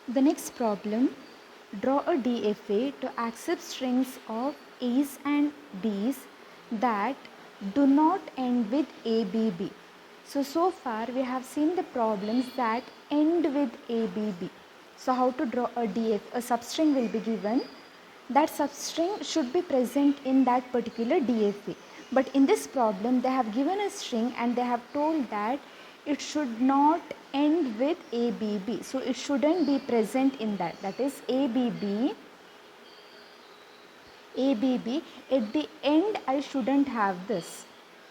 The next problem, draw a DFA to accept strings of A's and B's that do not end with ABB. So far we have seen the problems that end with ABB. So how to draw a DF, a substring will be given. That substring should be present in that particular DFA. But in this problem they have given a string and they have told that it should not end with ABB. So it shouldn't be present in that. That is ABB. At the end I shouldn't have this.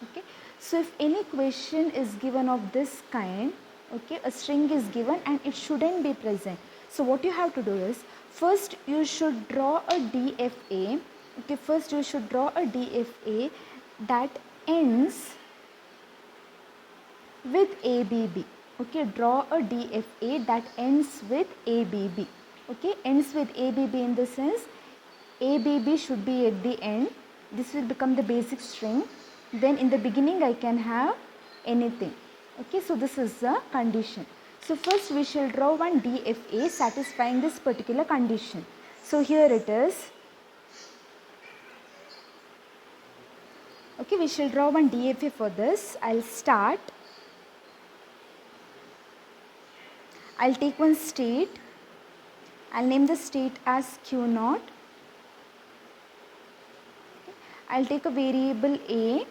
Okay. So if any question is given of this kind, okay, a string is given and it shouldn't be present. So what you have to do is, first you should draw a DFA. Okay, first you should draw a DFA that ends with ABB. Okay, draw a DFA that ends with ABB. Okay, ends with ABB in the sense ABB should be at the end. This will become the basic string. Then in the beginning I can have anything. Okay, so this is the condition. So first we shall draw one DFA satisfying this particular condition. So here it is. Okay, we shall draw one DFA for this. I'll start. I'll take one state. I'll name the state as Q0. Okay. I'll take a variable A.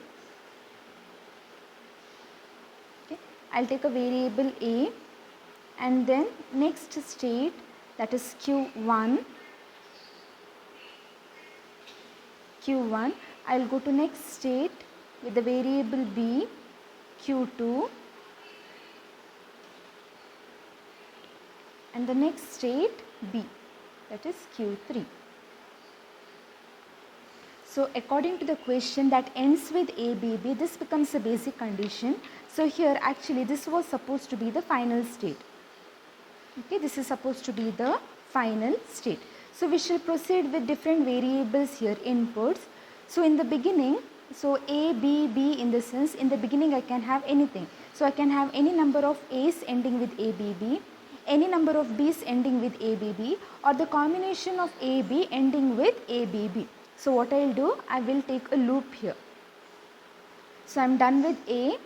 Okay. I'll take a variable A, and then next state, that is Q1. I'll go to next state with the variable B, Q2. And the next state B, that is Q3. So according to the question that ends with ABB, this becomes a basic condition. So here actually this was supposed to be the final state. Okay, this is supposed to be the final state. So we shall proceed with different variables here, inputs. So in the beginning, so A, B, B in the sense, in the beginning I can have anything. So I can have any number of A's ending with ABB, any number of B's ending with ABB, or the combination of AB ending with ABB. So what I will do, I will take a loop here. So I am done with A,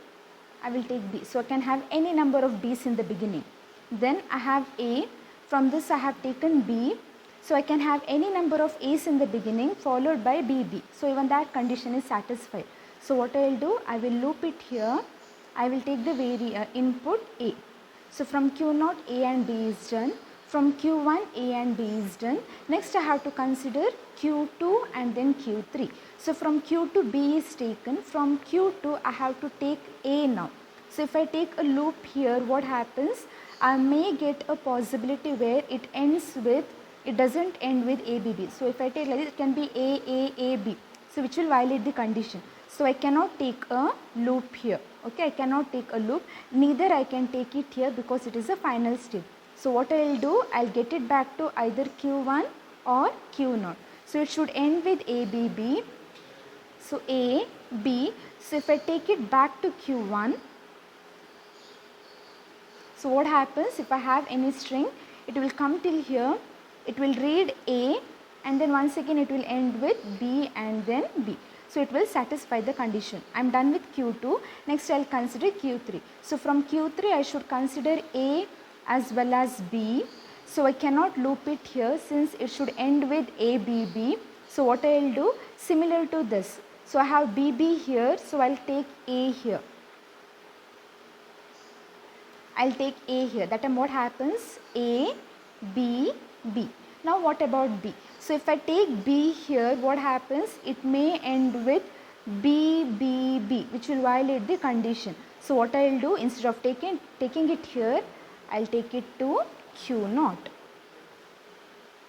I will take B. So I can have any number of B's in the beginning. Then I have A, from this I have taken B. So I can have any number of A's in the beginning followed by BB. So even that condition is satisfied. So what I will do, I will loop it here. I will take the input A. So from Q0 A and B is done. From Q1 A and B is done. Next I have to consider Q2 and then Q3. So from Q2 B is taken. From Q2 I have to take A now. So if I take a loop here, what happens? I may get a possibility where it doesn't end with ABB. So if I take like this, it can be A, B. So which will violate the condition. So I cannot take a loop here. Okay, I cannot take a loop. Neither I can take it here because it is a final state. So what I will do, I will get it back to either Q1 or Q0. So it should end with ABB. So A, B. So if I take it back to Q1, so what happens, if I have any string, it will come till here, it will read A, and then once again it will end with B and then B. So it will satisfy the condition. I am done with Q2. Next I will consider Q3. So from Q3 I should consider A as well as B. So I cannot loop it here since it should end with ABB. So what I will do, similar to this. So I have BB here, so I will take A here. I will take A here. That time what happens? A, B, B. Now what about B? So if I take B here, what happens? It may end with B, B, B, which will violate the condition. So what I will do, instead of taking it here, I will take it to Q0.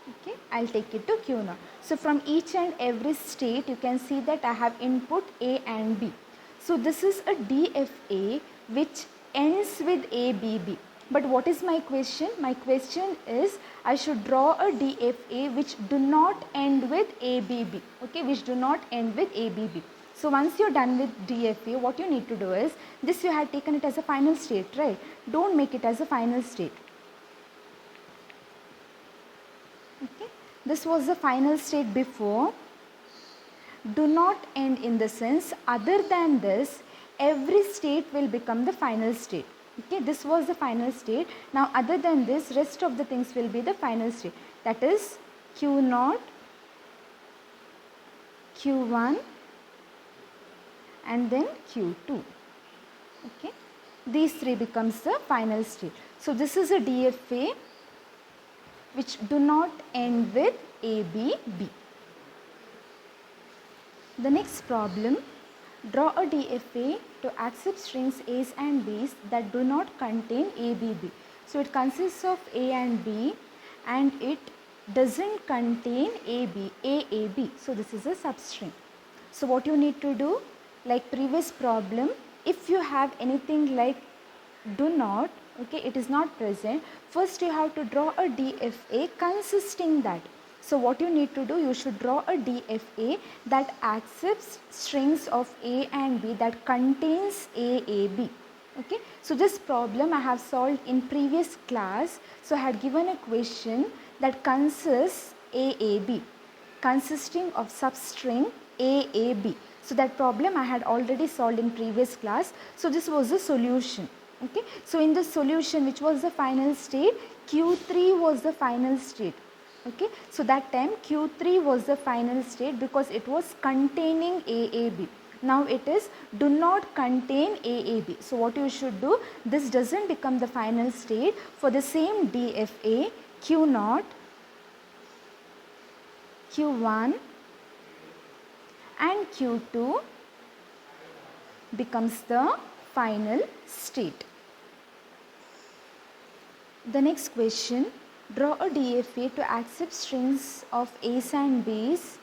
Okay, I will take it to Q0. So from each and every state, you can see that I have input A and B. So this is a DFA which ends with ABB. But what is my question? My question is, I should draw a DFA which do not end with ABB. Okay, which do not end with ABB. So once you're done with DFA, what you need to do is, this you had taken it as a final state, right? Don't make it as a final state. this was the final state before. Do not end in the sense other than this, every state will become the final state. Okay, this was the final state. Now other than this, rest of the things will be the final state. That is Q0, Q1 and then Q2. Okay, these three becomes the final state. So this is a DFA which do not end with A, B, B. The next problem, draw a DFA to accept strings A's and B's that do not contain A, B, B. So it consists of A and B and it doesn't contain A, B, A, B. So this is a substring. So what you need to do, like previous problem, if you have anything like do not, okay, it is not present, first you have to draw a DFA consisting that. So what you need to do, you should draw a DFA that accepts strings of A and B that contains A, B. Okay, so this problem I have solved in previous class. So I had given a question that consists A, B, consisting of substring A, B. So that problem I had already solved in previous class. So this was the solution. Okay, so in the solution, which was the final state, Q3 was the final state. Okay, so that time Q3 was the final state because it was containing A, B. Now it is do not contain A, B. So what you should do, this doesn't become the final state. For the same DFA, Q0, Q1 and Q2 becomes the final state. The next question, draw a DFA to accept strings of A's and B's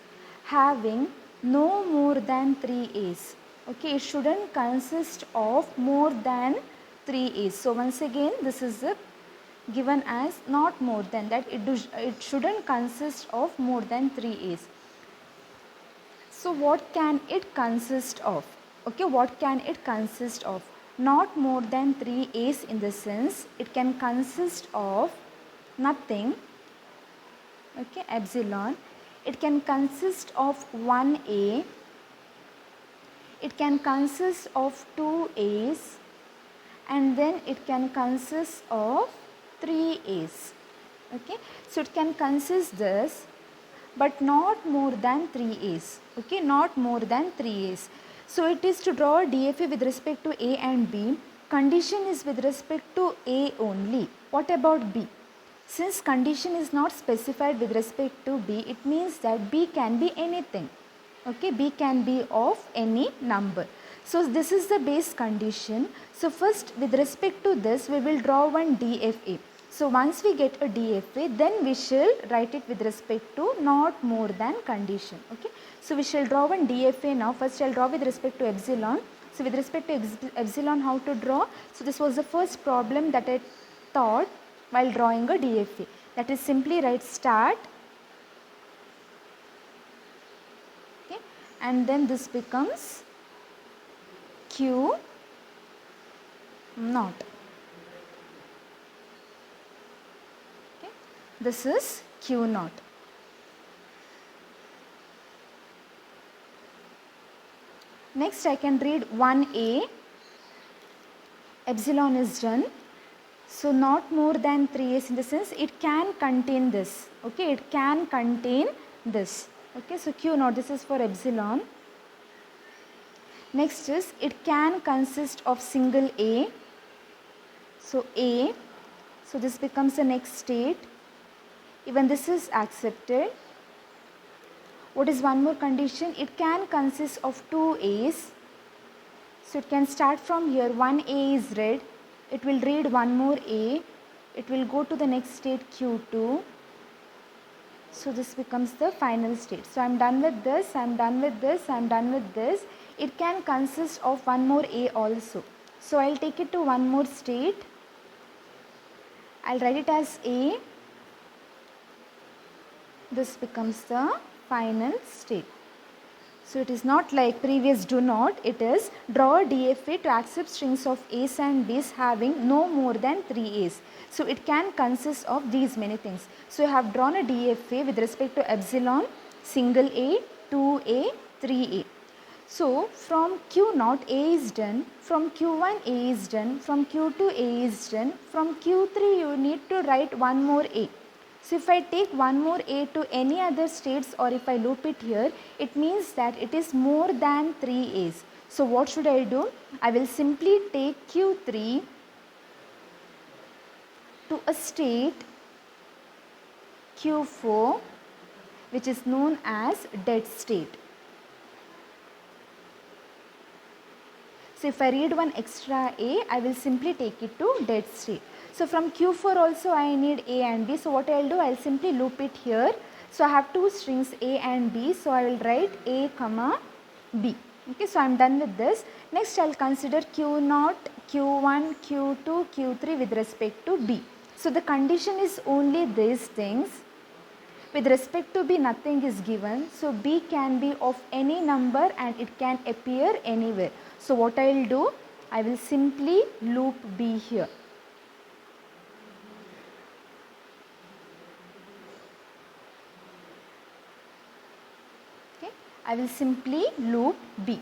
having no more than 3 A's. Okay, it shouldn't consist of more than 3 A's. So once again, this is given as not more than that. It shouldn't consist of more than 3 A's. So what can it consist of? Okay, what can it consist of? Not more than 3 A's in the sense it can consist of nothing, okay, epsilon. It can consist of 1 A, it can consist of 2 A's and then it can consist of 3 A's. Okay, so it can consist this but not more than 3 A's. Okay, not more than 3 A's. So it is to draw a DFA with respect to A and B. Condition is with respect to A only. What about B? Since condition is not specified with respect to B, it means that B can be anything. Okay, B can be of any number. So this is the base condition. So first with respect to this, we will draw one DFA. So once we get a DFA, then we shall write it with respect to not more than condition. Okay. So we shall draw one DFA now. First I will draw with respect to epsilon. So with respect to epsilon, how to draw? So this was the first problem that I thought while drawing a DFA. That is simply write start. Okay. And then this becomes Q naught. Okay. This is Q naught. Next I can read 1A, epsilon is done. So not more than 3A's in the sense it can contain this. Okay, it can contain this. Okay, so Q naught, this is for epsilon. Next is it can consist of single A. So A, so this becomes the next state. Even this is accepted. What is one more condition? It can consist of 2 A's. So it can start from here. 1 A is read. It will read one more A. It will go to the next state Q2. So this becomes the final state. So I am done with this, I am done with this, I am done with this. It can consist of one more A also. So I will take it to one more state. I will write it as A. This becomes the final state. So it is not like previous do not, it is draw a DFA to accept strings of A's and B's having no more than 3 A's. So it can consist of these many things. So you have drawn a DFA with respect to epsilon, single A, 2A, 3A. So from Q0 A is done, from Q1 A is done, from Q2 A is done, from Q3 you need to write one more A. So if I take one more A to any other states, or if I loop it here, it means that it is more than 3 A's. So what should I do? I will simply take Q3 to a state Q4, which is known as dead state. So if I read one extra A, I will simply take it to dead state. So from Q4 also I need A and B. So what I will do, I will simply loop it here. So I have two strings A and B. So I will write A comma B. Okay, so I am done with this. Next I will consider Q0, Q1, Q2, Q3 with respect to B. So the condition is only these things. With respect to B, nothing is given. So B can be of any number and it can appear anywhere. So what I will do, I will simply loop B here. Okay, I will simply loop B.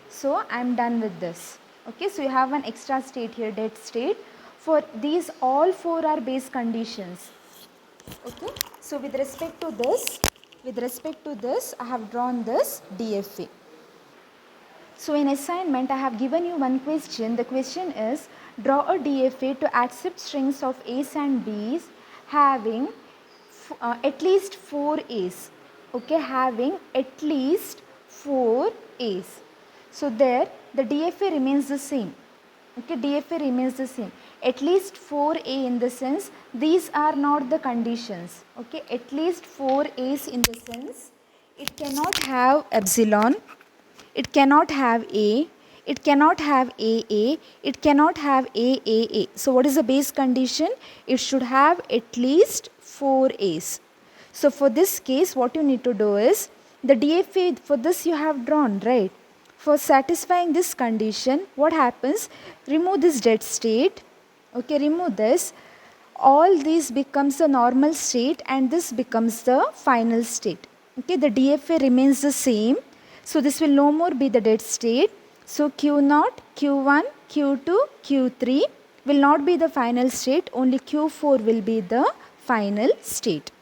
So I am done with this. Okay, so you have an extra state here, dead state. For these all four are base conditions. Okay, so with respect to this, I have drawn this DFA. So in assignment, I have given you one question. The question is, draw a DFA to accept strings of A's and B's having at least 4 A's. Okay, having at least 4 A's. So there, the DFA remains the same. Okay, DFA remains the same. At least 4A in the sense, these are not the conditions. Okay, at least 4 A's in the sense, it cannot have epsilon, it cannot have A, it cannot have AA, it cannot have AAA. So what is the base condition? It should have at least 4 A's. So for this case, what you need to do is, the DFA for this you have drawn, right? For satisfying this condition, what happens? Remove this dead state. Okay, remove this. All these becomes the normal state and this becomes the final state. Okay, the DFA remains the same. So this will no more be the dead state. So Q0, Q1, Q2, Q3 will not be the final state. Only Q4 will be the final state.